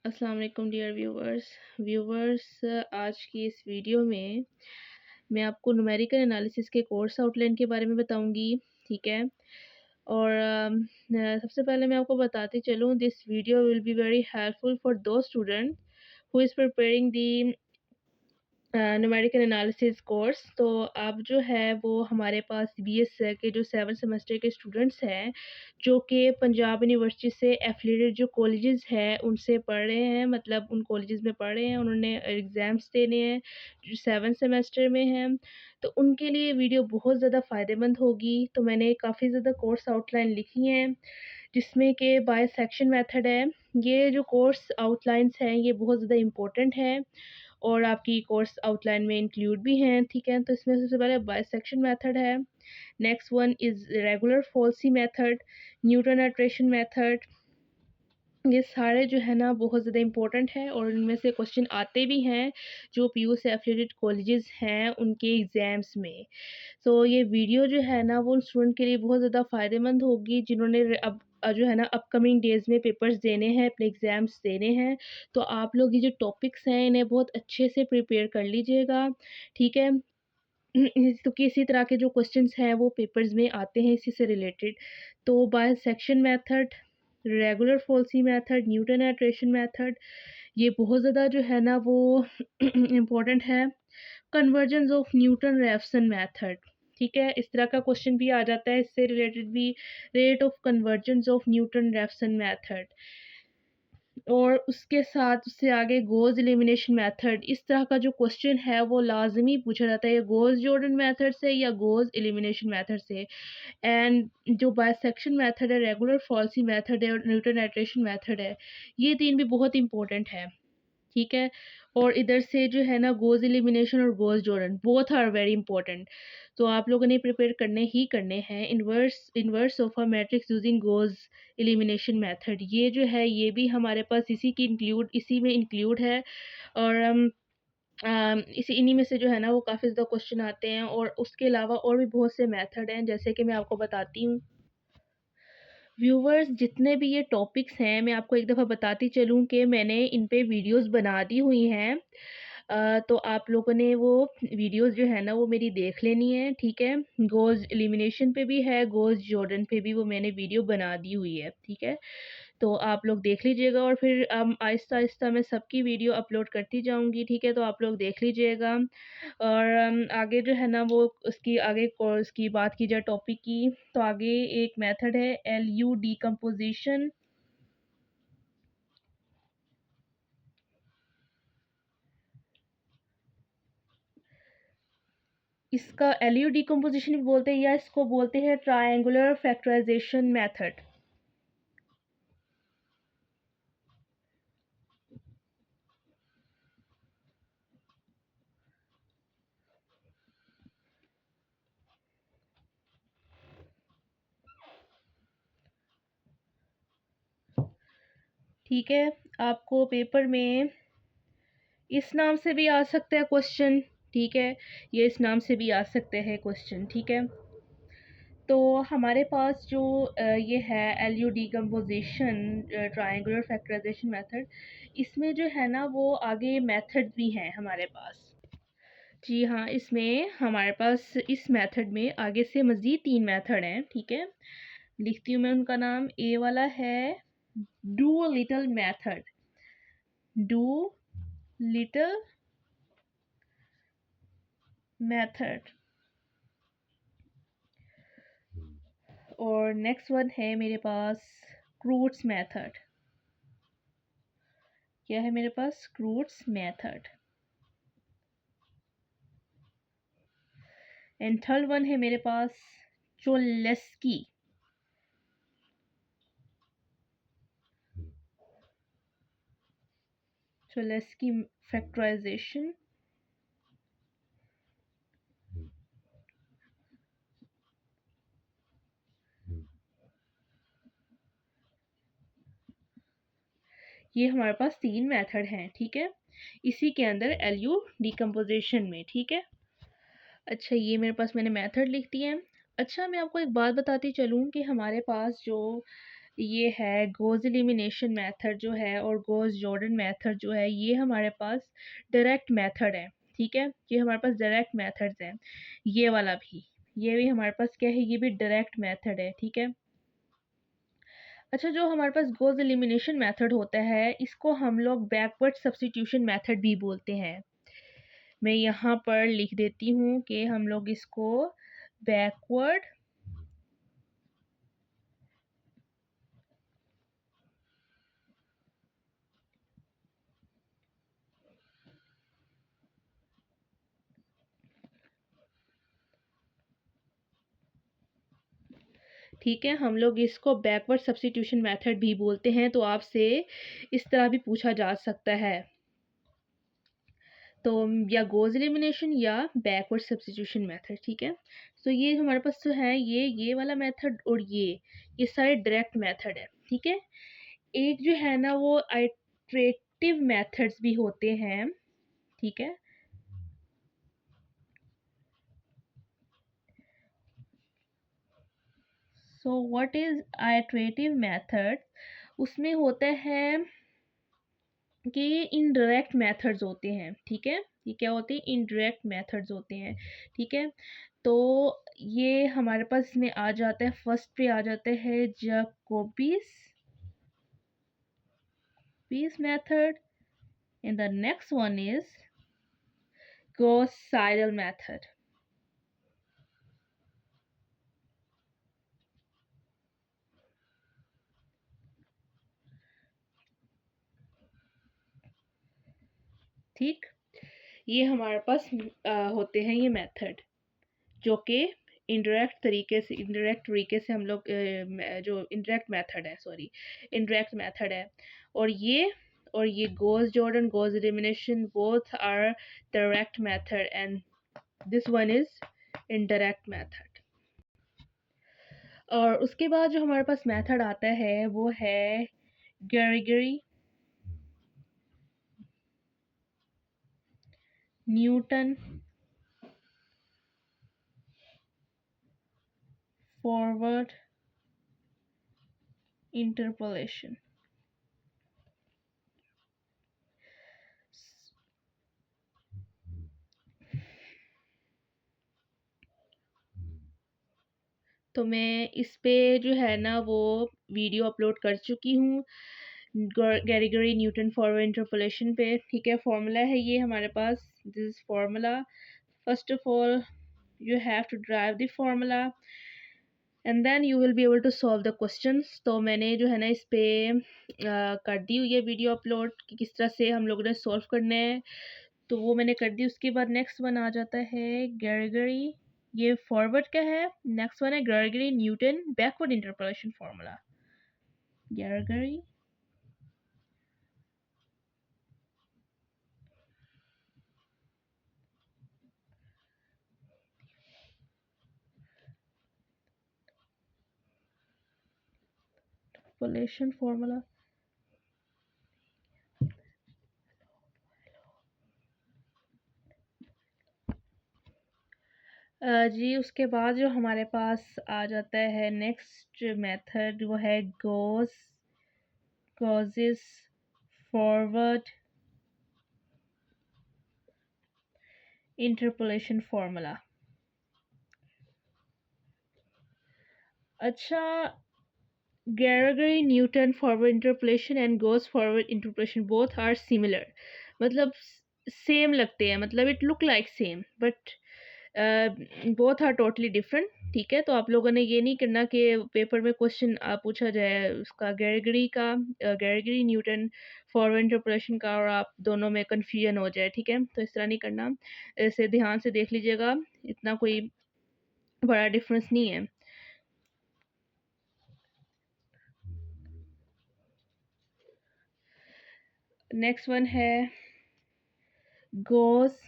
अस्सलाम वालेकुम dear viewers. आज की इस वीडियो में मैं आपको न्यूमेरिकल एनालिसिस के कोर्स आउटलाइन के बारे में बताऊंगी। ठीक है। और सबसे पहले मैं आपको बताती चलूँ, this video will be very helpful for the student who is preparing the numerical analysis course. तो आप जो है वो हमारे पास बीएस के जो 7 सेमेस्टर के स्टूडेंट्स हैं, जो कि पंजाब यूनिवर्सिटी से एफिलिएटेड जो कॉलेजेस हैं उनसे पढ़ रहे हैं, मतलब उन कॉलेजेस में पढ़ रहे हैं, उन्होंने एग्ज़ाम्स देने हैं जो 7 सेमेस्टर में हैं, तो उनके लिए वीडियो बहुत ज़्यादा फ़ायदेमंद होगी। तो मैंने काफ़ी ज़्यादा कोर्स आउटलाइन लिखी हैं जिसमें कि बाय सेक्शन मेथड है। ये जो कोर्स आउटलाइंस हैं ये बहुत ज़्यादा इम्पोर्टेंट है और आपकी कोर्स आउटलाइन में इंक्लूड भी हैं। ठीक है। तो इसमें सबसे पहले बाइसेक्शन मेथड है। Next one is regular falsies method, Newton iteration method. ये सारे जो है ना बहुत ज़्यादा इम्पोर्टेंट है और इनमें से क्वेश्चन आते भी हैं जो पीयू से एफिलिएटेड कॉलेजेस हैं उनके एग्ज़ाम्स में। तो ये वीडियो जो है ना वो उन स्टूडेंट के लिए बहुत ज़्यादा फ़ायदेमंद होगी जिन्होंने अब जो है ना अपकमिंग डेज़ में पेपर्स देने हैं, अपने एग्ज़ाम्स देने हैं। तो आप लोग ये जो टॉपिक्स हैं इन्हें बहुत अच्छे से प्रिपेयर कर लीजिएगा। ठीक है। क्योंकि इसी तरह के जो क्वेश्चंस हैं वो पेपर्स में आते हैं इसी से रिलेटेड। तो by section method, regular falsies method, Newton iteration method, ये बहुत ज़्यादा जो है ना वो इम्पोर्टेंट है। Convergence of Newton Raphson method, ठीक है, इस तरह का क्वेश्चन भी आ जाता है, इससे रिलेटेड भी। Rate of convergence of Newton Raphson method, और उसके साथ उससे आगे गोज़ एलिमिनेशन मेथड। इस तरह का जो क्वेश्चन है वो लाजमी पूछा जाता है, गोज़ जॉर्डन मेथड से या गोज़ एलिमिनेशन मेथड से। एंड जो बाइसेक्शन मेथड है, रेगुलर फॉल्सी मेथड है और न्यूटन आइट्रेशन मेथड है, ये तीन भी बहुत इंपॉर्टेंट है। ठीक है। और इधर से जो है ना गोज़ एलिमिनेशन और Gauss Jordan both are very important. तो आप लोगों ने प्रिपेयर करने ही करने हैं। Inverse of a matrix using Gauss elimination method, ये जो है ये भी हमारे पास इसी में इंक्लूड है। और इसी इन्हीं में से जो है ना वो काफ़ी ज़्यादा क्वेश्चन आते हैं और उसके अलावा और भी बहुत से मेथड हैं, जैसे कि मैं आपको बताती हूँ। व्यूवर्स, जितने भी ये टॉपिक्स हैं मैं आपको एक दफ़ा बताती चलूँ कि मैंने इन पे वीडियोस बना दी हुई हैं। तो आप लोगों ने वो वीडियोस जो है ना वो मेरी देख लेनी है। ठीक है। गोज़ एलिमिनेशन पे भी है, गोज़ जॉर्डन पे भी वो मैंने वीडियो बना दी हुई है। ठीक है। तो आप लोग देख लीजिएगा और फिर आहिस्ता-आहिस्ता मैं सबकी वीडियो अपलोड करती जाऊँगी। ठीक है। तो आप लोग देख लीजिएगा। और आगे जो है ना वो उसकी आगे कोर्स की बात की जाए टॉपिक की, तो आगे एक मेथड है एलयू डिकम्पोजिशन। इसका एलयू डिकम्पोजिशन भी बोलते हैं या इसको बोलते हैं ट्रायंगुलर फैक्टराइजेशन मेथड। ठीक है। आपको पेपर में इस नाम से भी आ सकता है क्वेश्चन। ठीक है। ये इस नाम से भी आ सकते हैं क्वेश्चन। ठीक है। तो हमारे पास जो ये है LU decomposition triangular factorization method, इसमें जो है ना वो आगे मेथड भी हैं हमारे पास। जी हाँ, इसमें हमारे पास इस मेथड में आगे से मज़ीद 3 मेथड हैं। ठीक है। लिखती हूँ मैं उनका नाम। ए वाला है do little method, do little method. और नेक्स्ट वन है मेरे पास क्रूट्स मेथड। क्या है मेरे पास? क्रूट्स मेथड। एंड थर्ड वन है मेरे पास चोलेस्की। चोलेस्की फैक्टराइजेशन। ये हमारे पास 3 मेथड हैं। ठीक है। इसी के अंदर एलयू डिकम्पोजिशन में। ठीक है। अच्छा, ये मेरे पास मैंने मेथड लिख दिए हैं। अच्छा, मैं आपको एक बात बताती चलूँ कि हमारे पास जो ये है गोज़ एलिमिनेशन मेथड जो है, और गोज़ जॉर्डन मेथड जो है, ये हमारे पास डायरेक्ट मेथड है, ठीक है? ये हमारे पास डायरेक्ट मेथड्स हैं। ये वाला भी, ये भी हमारे पास क्या है, ये भी डायरेक्ट मेथड है, ठीक है? अच्छा, जो हमारे पास गोज़ एलिमिनेशन मेथड होता है, इसको हम लोग बैकवर्ड सब्स्टिट्यूशन मेथड भी बोलते हैं। मैं यहाँ पर लिख देती हूँ कि हम लोग इसको बैकवर्ड ठीक है, हम लोग इसको बैकवर्ड सब्स्टिट्यूशन मेथड भी बोलते हैं, तो आपसे इस तरह भी पूछा जा सकता है। तो या गोज़ एलिमिनेशन या बैकवर्ड सब्स्टिट्यूशन मेथड, ठीक है? तो ये हमारे पास जो है, ये वाला मेथड और ये सारे डायरेक्ट मेथड है, ठीक है? एक जो है ना, वो आइटरेटिव मेथड्स भी होते हैं, ठीक है? So what is iterative method? उसमें होता है कि ये इनडायरेक्ट मेथड्स होते हैं, ठीक है? ये क्या होते हैं? इनडायरेक्ट मेथड्स होते हैं, ठीक है? तो ये हमारे पास इसमें आ जाता है, फर्स्ट पे आ जाता है जैकोबीज पीस method, and the next one is Gauss Seidel method. ठीक, ये हमारे पास होते हैं ये मेथड, जो कि इनडायरेक्ट तरीके से हम लोग जो इनडायरेक्ट मेथड है, सॉरी, इनडायरेक्ट मेथड है। और ये Gauss Jordan Gauss elimination both are direct method, and this one is indirect method. और उसके बाद जो हमारे पास मेथड आता है, वो है गेरिगरी न्यूटन फॉरवर्ड इंटरपोलेशन। तो मैं इस पे जो है ना, वो वीडियो अपलोड कर चुकी हूँ गैरीगरी न्यूटन फॉरवर्ड इंटरपोलेशन पे, ठीक है? फॉर्मूला है ये हमारे पास, this is formula. First of all you have to drive the formula and then you will be able to solve the questions. तो मैंने जो है ना, इस पे कर दी हुई है वीडियो अपलोड कि किस तरह से हम लोगों ने सॉल्व करने हैं, तो वो मैंने कर दी। उसके बाद नेक्स्ट वन आ जाता है गैरीगरी, ये फॉरवर्ड का है। नेक्स्ट वन है Gregory Newton backward interpolation formula. Gregory interpolation formula. जी, उसके बाद जो हमारे पास आ जाता है नेक्स्ट मेथड, वो है गॉसेस फॉरवर्ड इंटरपोलेशन फॉर्मूला। अच्छा, Gregory Newton forward interpolation and Gauss forward interpolation both are similar, मतलब सेम लगते हैं, मतलब it look like same, but both are totally different, ठीक है? तो आप लोगों ने ये नहीं करना कि पेपर में क्वेश्चन पूछा जाए उसका गैरीगरी न्यूटन फॉरवर्ड इंटरपोलेशन का, और आप दोनों में कन्फ्यूजन हो जाए, ठीक है? तो इस तरह नहीं करना, इसे ध्यान से देख लीजिएगा, इतना कोई बड़ा डिफरेंस नहीं है। नेक्स्ट वन है गोस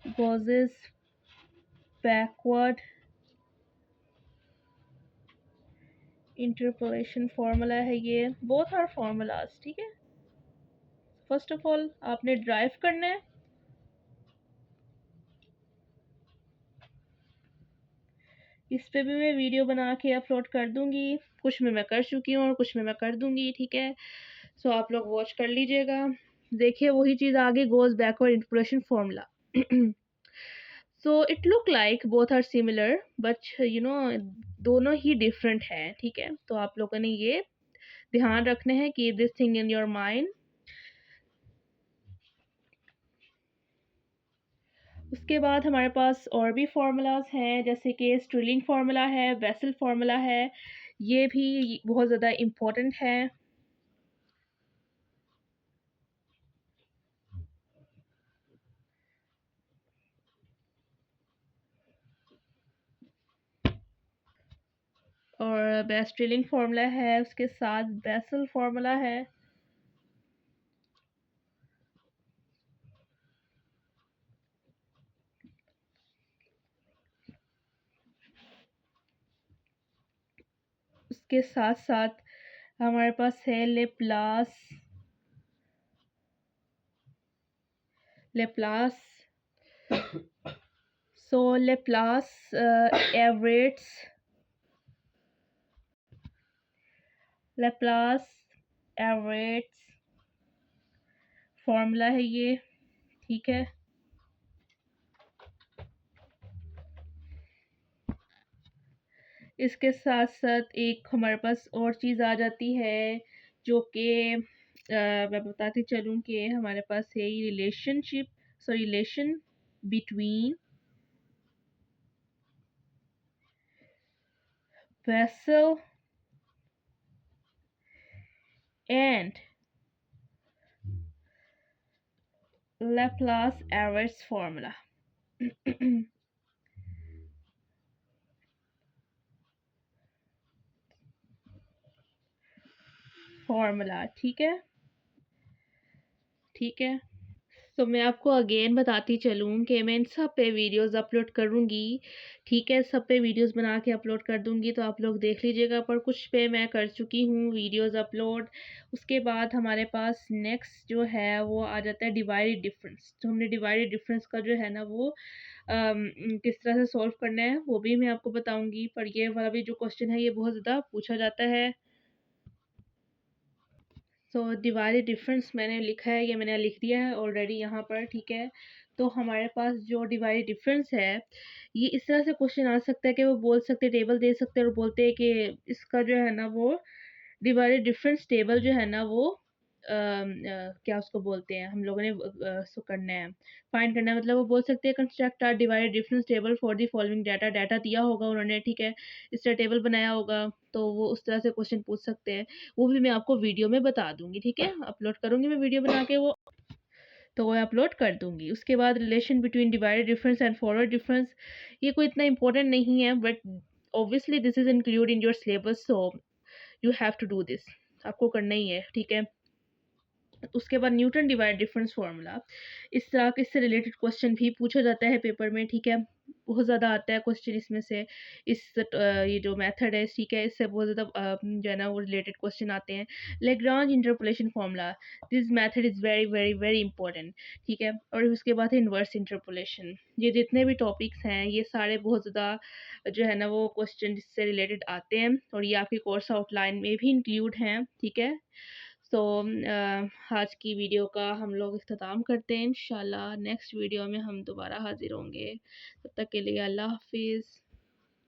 गोजेस बैकवर्ड इंटरपोलेशन फार्मूला है, ये बोथ आर फार्मूलाज, ठीक है? फर्स्ट ऑफ ऑल आपने ड्राइव करना है, इस पे भी मैं वीडियो बना के अपलोड कर दूँगी। कुछ में मैं कर चुकी हूँ और कुछ में मैं कर दूँगी, ठीक है? सो आप लोग वॉच कर लीजिएगा। देखिए वही चीज़ आगे Gauss backward integration formula. So it look like both are similar but दोनों ही डिफरेंट हैं, ठीक है? तो आप लोगों ने ये ध्यान रखना है, keep this thing in your mind. उसके बाद हमारे पास और भी फार्मूलाज हैं, जैसे कि स्ट्रिलिंग फार्मूला है, बेसल फार्मूला है। ये भी बहुत ज़्यादा इम्पोर्टेंट है। और स्ट्रिलिंग फार्मूला है, उसके साथ बेसल फार्मूला है। उसके साथ साथ हमारे पास है लेप्लास। सो लेप्लास एवरेट्स, लेप्लास एवरेट्स फार्मूला है ये, ठीक है? इसके साथ साथ एक हमारे पास और चीज़ आ जाती है, जो कि मैं बताती चलूँ कि हमारे पास है relation between vessel and Laplace average formula. Formula, ठीक है? ठीक है। तो मैं आपको अगेन बताती चलूँ कि मैं इन सब पे वीडियोस अपलोड करूँगी, ठीक है? सब पे वीडियोस बना के अपलोड कर दूँगी, तो आप लोग देख लीजिएगा। पर कुछ पे मैं कर चुकी हूँ वीडियोस अपलोड। उसके बाद हमारे पास नेक्स्ट जो है वो आ जाता है डिवाइडेड डिफरेंस। तो हमने डिवाइडेड डिफरेंस का जो है ना वो किस तरह से सॉल्व करना है वो भी मैं आपको बताऊँगी। पर ये वाला भी जो क्वेश्चन है ये बहुत ज़्यादा पूछा जाता है। सो डिवाइडेड डिफरेंस मैंने लिखा है, ये मैंने लिख दिया है ऑलरेडी यहाँ पर, ठीक है? तो हमारे पास जो डिवाइडेड डिफरेंस है, ये इस तरह से क्वेश्चन आ सकता है कि वो बोल सकते हैं, टेबल दे सकते हैं और बोलते हैं कि इसका जो है ना वो डिवाइडेड डिफरेंस टेबल जो है ना वो क्या उसको बोलते हैं, हम लोगों ने सो करना है, फाइंड करना है। मतलब वो बोल सकते हैं construct or divided difference table for the following data. Data दिया होगा उन्होंने, ठीक है? इस तरह टेबल बनाया होगा, तो वो उस तरह से क्वेश्चन पूछ सकते हैं। वो भी मैं आपको वीडियो में बता दूँगी, ठीक है? अपलोड करूँगी मैं वीडियो बना के वो, तो वो अपलोड कर दूँगी। उसके बाद relation between divided difference and forward difference, ये कोई इतना इम्पोर्टेंट नहीं है, but obviously this is include in your syllabus, so you have to do this. आपको करना ही है, ठीक है? उसके बाद न्यूटन डिवाइड डिफरेंस फार्मूला, इस तरह के इससे रिलेटेड क्वेश्चन भी पूछा जाता है पेपर में, ठीक है? बहुत ज़्यादा आता है क्वेश्चन इसमें से। ये जो मेथड है, ठीक है, इससे बहुत ज़्यादा जो है ना वो रिलेटेड क्वेश्चन आते हैं। Lagrange interpolation formula, this method is very very very important, ठीक है? और उसके बाद है इन्वर्स इंटरपोलेशन। ये जितने भी टॉपिक्स हैं ये सारे बहुत ज़्यादा जो है ना वो क्वेश्चन इससे रिलेटेड आते हैं, और ये आपके कोर्स आउटलाइन में भी इंक्लूड हैं, ठीक है? सो आज की वीडियो का हम लोग इख्तिताम करते हैं। इंशाल्लाह नेक्स्ट वीडियो में हम दोबारा हाज़िर होंगे। तब तक के लिए अल्लाह हाफ़िज़।